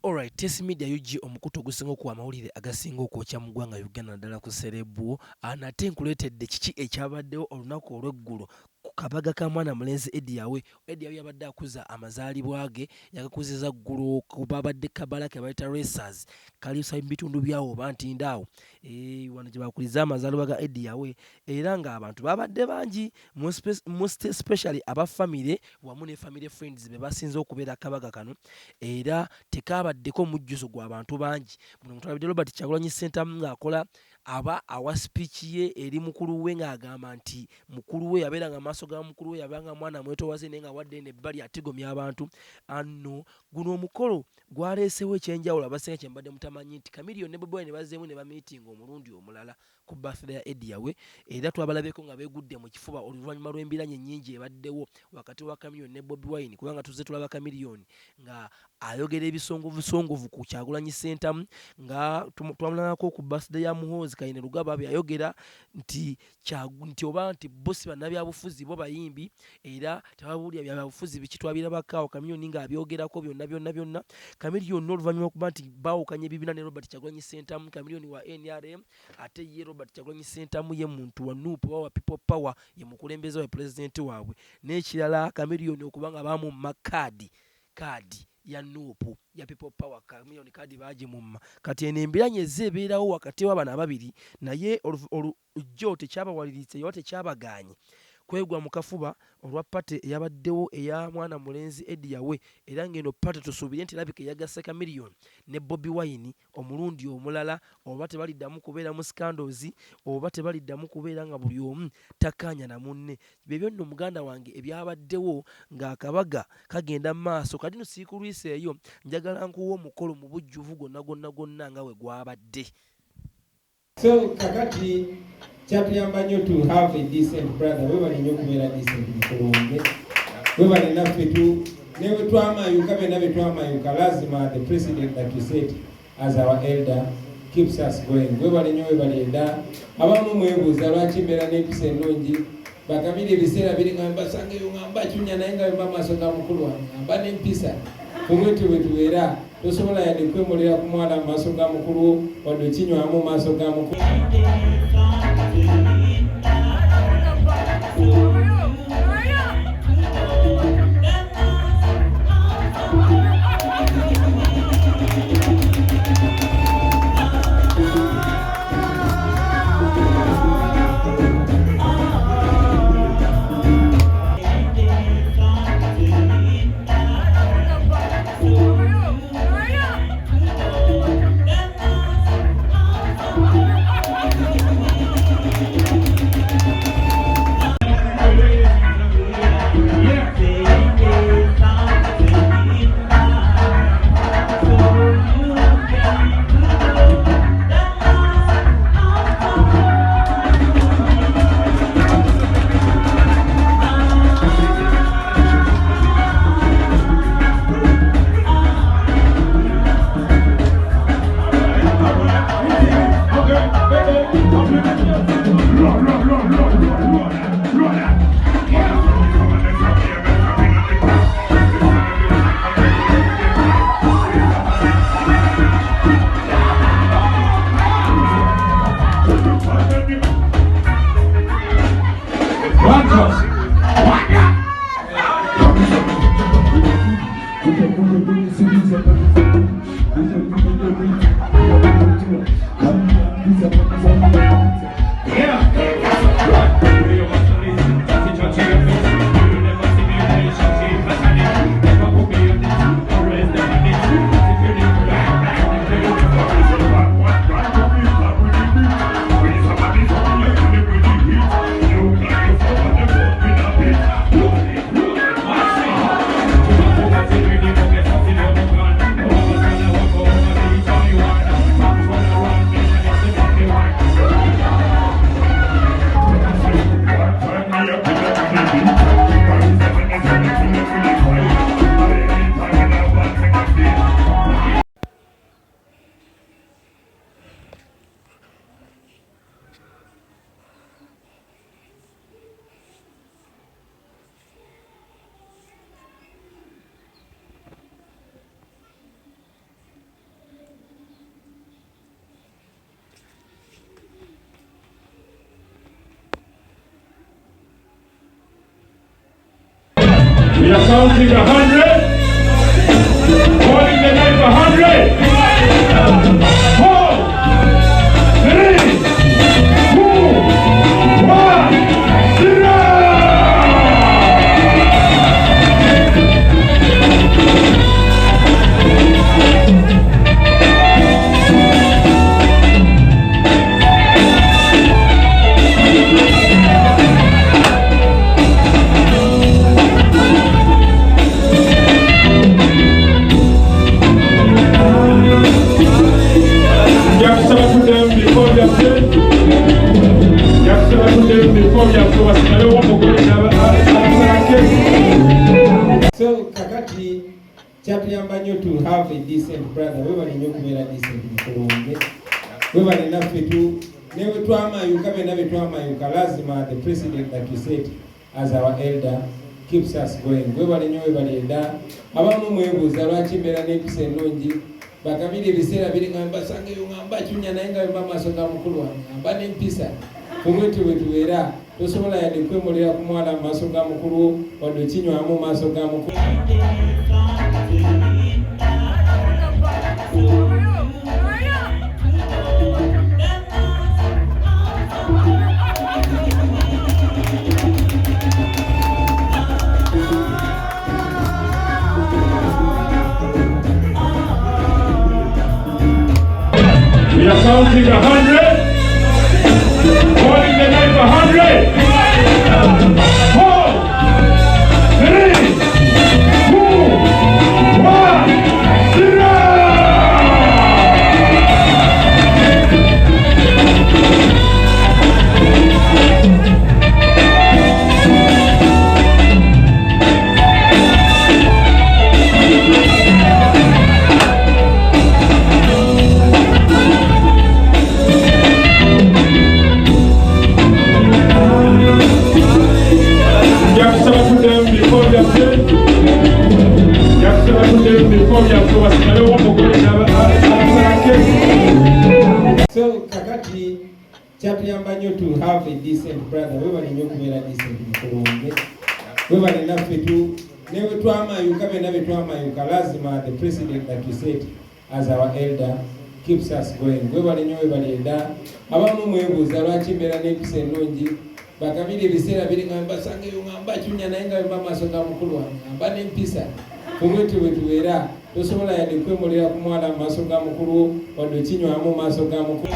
Alright, Tesi Media yuji omukuto gusinga okuwa amawulire agasinga okwokya mu ggwanga Uganda naddala ku serebu. Nate nkuleetedde kiki ekyabaddewo olunaku olw'eggulo ku kabaga ka mwana mulenzi Eddie Yawe. Eddie Yawe yabadde akuza amazaalibwa ge, yagakuziza ggulu kuba abadde kabala ke bayita racers kaliusa mu bitundu byawo oba ntindaawo. Wano gye bakuliza amazaalibwa ga Eddie Yawe era ng'abantu babadde bangi especially aba family wamu ne family friends be basinze okubeera kabaga kano era tekabaddeko mujjuzo gw'abantu bangi. Muno mutwalidde Robert Kyagulanyi Ssentamu ng'akola aba awa speech ye eri mukulu we ng'agamba nti mukulu we yabeeranga maaso ga mukulu we yabanga mwana mwetowaze naye nga wadde n'ebbali atigomya abantu. Anno guno omukolo gwaleesewo ekyenjawulo abasinga kye mbadde mutamanyi nti Chameleon ne Bobi ne bazzeemu ne bamiitinga omulundi omulala ku birthday ya Eddie Yawe era twabalabeko nga beegudde mu kifuba oluvannyuma lw'embiranye ennyingi ebaddewo wakati wa Chameleon ne Bobi Wine kubanga tuzze tulaba Chameleon nga ayogera ebisongovu ku Kyagulanyi Ssentamu nga twamulabako ku birthday ya Muhoozi Kayine Lugaba byayogera nti oba nti bosi bannabyabufuzi bo bayimbi era tebabuulira byabufuzi biki twabirabakaawo Chameleon ng'abyogerako byonna. Chameleon oluvannyuma okuba nti baawukanya ebibiina ne Robert Kyagulanyi Ssentamu, Chameleon wa NRM ate ye Robert Kyagulanyi Ssentamu ye muntu wa NUP wa People Power ye mukulembeze wa pulezidenti waabwe n'ekirala Chameleon okuba nga baamumma kaadi ya NUP ya People Power Chameleon kaadi baagimumma kati eno embiranye ezeebeerawo wakati w'abana ababiri naye jjo tekyabawaliritse oba tekyabaganye kwegwa mu kafuba olwa pate eyabaddewo eya mwana mulenzi Eddie Yawe era ng'eno pate tusuubire nti labika eyagasse Chameleon ne Bobi Wine omulundi omulala oba tebaliddamu kubeera mu scandals oba tebaliddamu kubeera nga buli omu takkaanya na munne. Byebyo nno muganda wange ebyabaddewo ng'akabaga kagenda mu maaso kati no siikulwisa eyo njagala nkuwa omukolo mu bujjuvu gwonna nga we gwabadde. So kakati kyatuyamba nnyo to have a decent brother. We bali nnyo kubeera decent mukulu wange. We bali naffe newe twamayuka bena be twamayuka lazima the president that we set as our elder keeps us going. We bali nnyo we bali edda. Abamu mwebuuza lwaki mbeera n'empisa ennungi. Bakamira ebiseera biri ngamba sangeyo ngamba kyunya naye nga bemba maaso ga mukulu wange ngamba n'empisa. Kumwetu bwe tubeera tosobola yadde kwemulira ku mwana mu maaso ga mukulu wadde okinywamu mu maaso ga mukulu. counting 100. Holding the knife 100. 4, 3, 2, 1, 0. So kakati kyatuyamba nnyo to have a decent brother. Webale nnyo kubeera decent mukulu wange. Webale naffe newe twamayuka bena betwamayuka lazima the president that we set as our elder keeps us going. Webale nnyo webale edda. Abamu mwebuuza lwaki mbeera n'empisa ennungi. Bakamira ebiseera biri ngamba sangeyo ngamba kyunya naye nga bemba maaso ga mukulu wange ngamba n'empisa. Kumwetu wetubeera tosobola yadde kwemulira ku mwana mu maaso ga mukulu wadde okinywamu mu maaso ga mukulu. We are counting 100. Holding the knife 100. 4, 3, 2, 1, 0. So kakati kyatuyamba nnyo to have a decent brother. Webale nnyo kubeera decent mukulu wange. Webale naffe newe twamayuka bena betwamayuka lazima the president that we set as our elder keeps us going. Webale nnyo webale edda. Abamu mwebuuza lwaki mbeera n'empisa ennungi. Bakamira ebiseera biri ngamba sangeyo ngamba kyunya naye nga bemba maaso ga mukulu wange ngamba n'empisa. Kumwetu wetubeera tosobola yadde kwemulira ku mwana mu maaso ga mukulu wadde okinywamu mu maaso ga mukulu.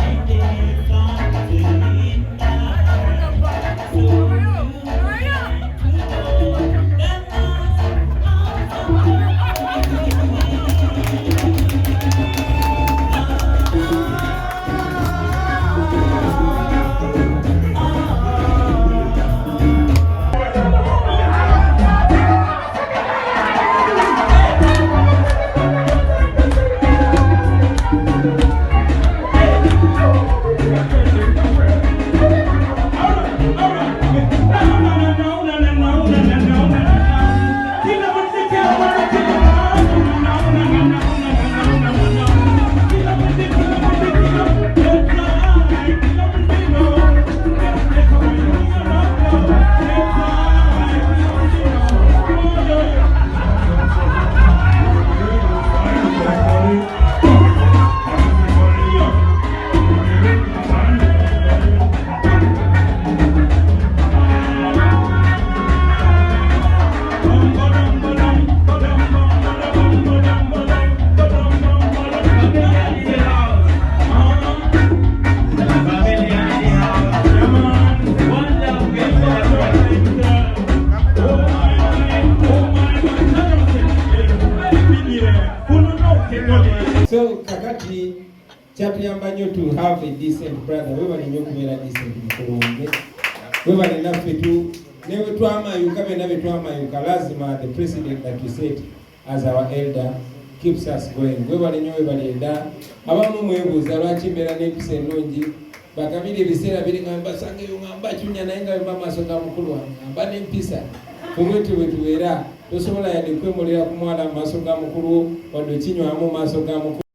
So kakati kyatuyamba nnyo to have a decent brother. Webale nnyo kubeera decent mukulu wange. Webale naffe newe twamayuka bena betwamayuka lazima the president that we set as our elder keeps us going. Webale nnyo webale edda. Abamu mwebuuza lwaki mbeera n'empisa ennungi. Bakamira ebiseera biri ngamba sangeyo ngamba kyunya naye nga bemba maaso ga mukulu wange ngamba n'empisa. Kumwetu wetubeera tosobola yadde kwemulira ku mwana mu maaso ga mukulu wadde okinywamu mu maaso ga mukulu.